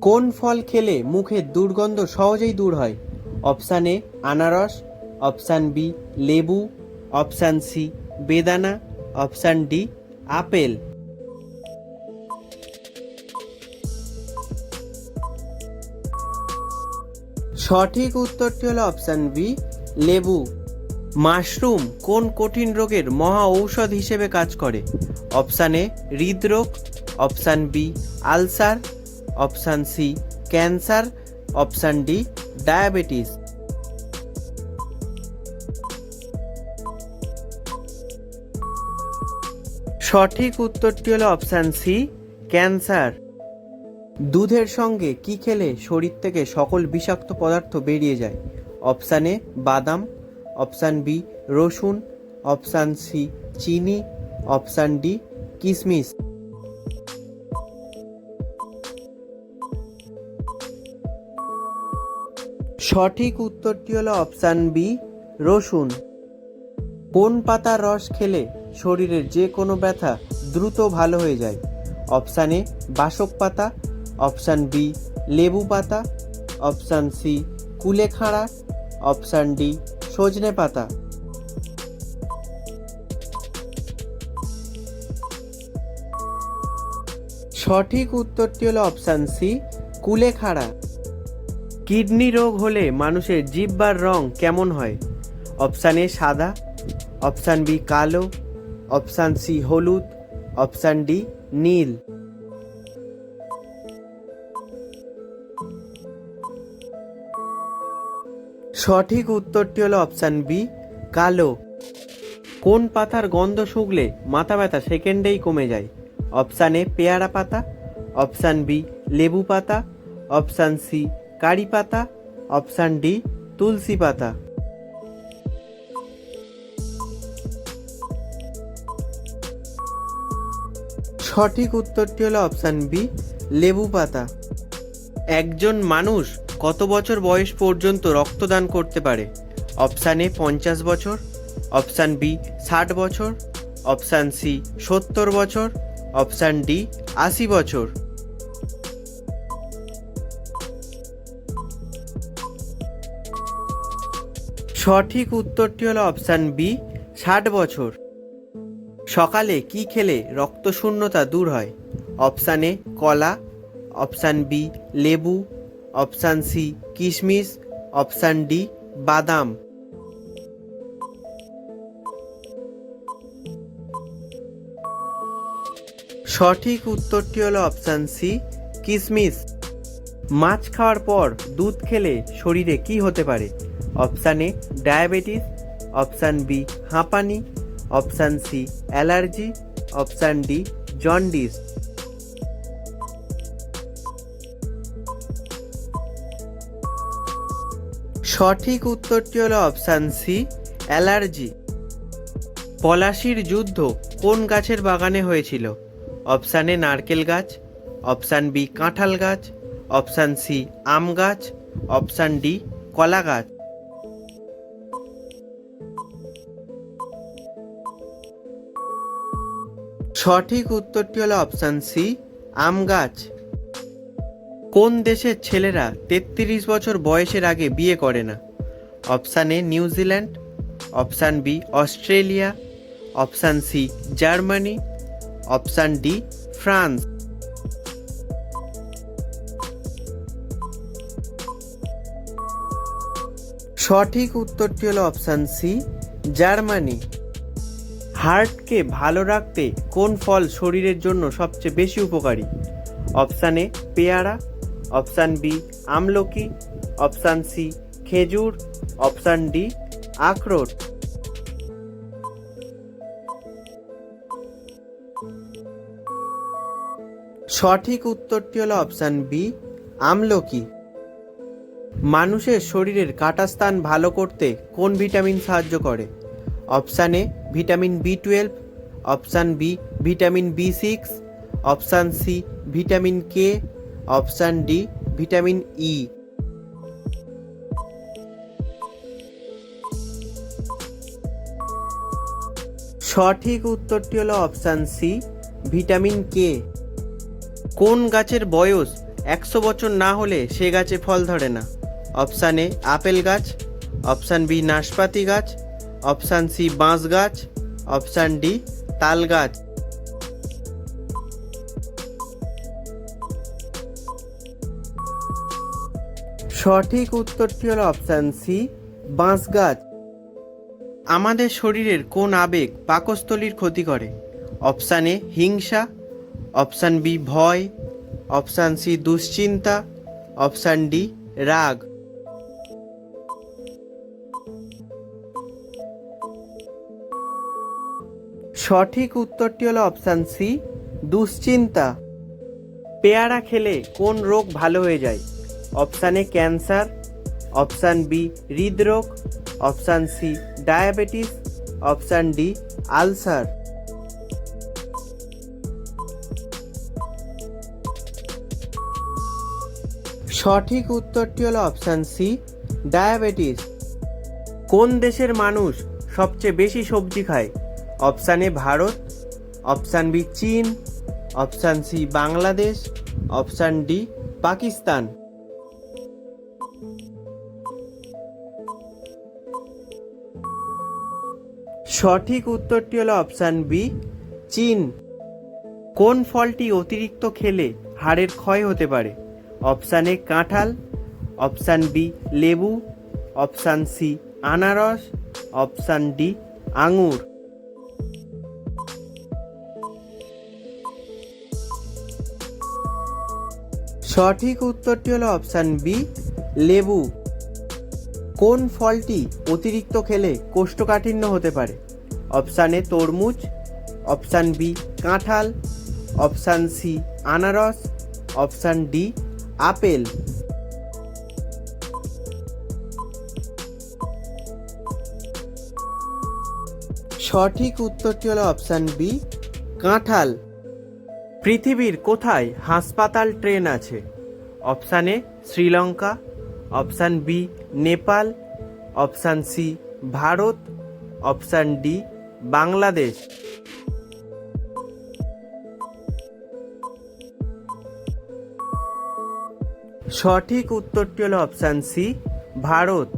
কোন ফল খেলে মুখের দুর্গন্ধ সহজেই দূর হয়? অপশান এ আনারস, অপশান বি লেবু, অপশান সি বেদানা, অপশান ডি আপেল। সঠিক উত্তরটি হলো অপশান বি লেবু। মাশরুম কোন কঠিন রোগের মহা ঔষধ হিসেবে কাজ করে? অপশান এ হৃদরোগ, অপশান বি আলসার, option C cancer, option D diabetes. সঠিক উত্তরটি হলো অপশান সি ক্যান্সার। দুধের সঙ্গে কি খেলে শরীর থেকে সকল বিষাক্ত পদার্থ বেরিয়ে যায়? অপশান এ বাদাম, অপশান বি রসুন, অপশান সি চিনি, অপশান ডি কিশমিশ। সঠিক উত্তরটি হলো অপশান বি রসুন। কোন পাতার রস খেলে শরীরের যে কোনো ব্যথা দ্রুত ভালো হয়ে যায়? অপশান এ বাসক পাতা, অপশান বি লেবু পাতা, অপশান সি কুলেখাড়া, অপশান ডি সজনে পাতা। সঠিক উত্তরটি হলো অপশান সি কুলেখাড়া। কিডনি রোগ হলে মানুষের জিহ্বার রং কেমন হয়? অপশান এ সাদা, অপশান বি কালো, অপশান সি হলুদ, অপশান ডি নীল। সঠিক উত্তরটি হলো অপশান বি কালো। কোন পাতার গন্ধ শুকলে মাথা ব্যথা সেকেন্ডেই কমে যায়? অপশান এ পেয়ারা পাতা, অপশান বি লেবু পাতা, অপশান সি কারি পাতা, অপশান ডি তুলসী পাতা। সঠিক উত্তরটি হলো অপশান বি লেবু পাতা। একজন মানুষ কত বছর বয়স পর্যন্ত রক্তদান করতে পারে? অপশান এ 50 বছর, অপশান বি 60 বছর, অপশান সি 70 বছর, অপশান ডি 80 বছর। সঠিক উত্তরটি হলো অপশান বি 60 বছর। সকালে কি খেলে রক্তশূন্যতা দূর হয়? অপশান এ কলা, অপশান বি লেবু, অপশান সি কিশমিশ, অপশান ডি বাদাম। সঠিক উত্তরটি হলো অপশান সি কিশমিশ। মাছ খাওয়ার পর দুধ খেলে শরীরে কি হতে পারে? Option A diabetes, option B হাঁপানি, option C allergy, option D jaundice. সঠিক উত্তরটি হলো অপশান সি অ্যালার্জি। পলাশির যুদ্ধ কোন গাছের বাগানে হয়েছিল? অপশান এ নারকেল গাছ, অপশান বি কাঁঠাল গাছ, অপশান সি আম গাছ, অপশান ডি কলা গাছ। সঠিক উত্তরটি হলো অপশান সি আম গাছ। কোন দেশের ছেলেরা 33 বছর বয়সের আগে বিয়ে করে না? Option A New Zealand, option B Australia, option C Germany, option D France. সঠিক উত্তরটি হলো অপশান সি জার্মানি। হার্টকে ভালো রাখতে কোন ফল শরীরের জন্য সবচেয়ে বেশি উপকারী? অপশান এ পেয়ারা, অপশান বি আমলকি, অপশান সি খেজুর, অপশান ডি আখরোট। সঠিক উত্তরটি হলো অপশান বি আমলকি। মানুষের শরীরের কাটা স্থান ভালো করতে কোন ভিটামিন সাহায্য করে? অপশান এ ভিটামিন বি12, অপশান বি ভিটামিন বি6, option C vitamin K, option D vitamin E. সঠিক উত্তরটি হলো অপশান সি ভিটামিন কে। কোন গাছের বয়স 100 বছর না হলে সে গাছে ফল ধরে না? অপশান এ আপেল গাছ, অপশান বি নাশপাতি গাছ, অপশান সি বাঁশ গাছ, অপশান ডি তাল গাছ। সঠিক উত্তরটি হলো অপশান সি বাঁশ গাছ। আমাদের শরীরের কোন আবেগ পাকস্থলীর ক্ষতি করে? অপশান এ হিংসা, অপশান বি ভয়, অপশান সি দুশ্চিন্তা, অপশান ডি রাগ। সঠিক উত্তরটি হলো অপশান সি দুশ্চিন্তা। পেয়ারা খেলে কোন রোগ ভালো হয়ে যায়? Option A cancer, option B হৃদরোগ, option C diabetes, option D ulcer. সঠিক উত্তরটি হলো অপশান সি ডায়াবেটিস। কোন দেশের মানুষ সবচেয়ে বেশি সবজি খায়? Option A Bharat, option B চীন, option C Bangladesh, option D Pakistan. সঠিক উত্তরটি হলো অপশান বি চীন। কোন ফলটি অতিরিক্ত খেলে হাড়ের ক্ষয় হতে পারে? অপশান এ কাঁঠাল, অপশান বি লেবু, অপশান সি আনারস, অপশান ডি আঙুর। সঠিক উত্তরটি হলো অপশান বি লেবু। কোন ফলটি অতিরিক্ত খেলে কোষ্ঠকাঠিন্য হতে পারে? অপশান এ তরমুজ, অপশান বি কাঁঠাল, অপশান সি আনারস, অপশান ডি আপেল। সঠিক উত্তরটি হলো অপশান বি কাঁঠাল। পৃথিবীর কোথায় হাসপাতাল ট্রেন আছে? Option A Sri Lanka, option B Nepal, option C Bharat, option D Bangladesh. সঠিক উত্তরটি হলো অপশান সি ভারত।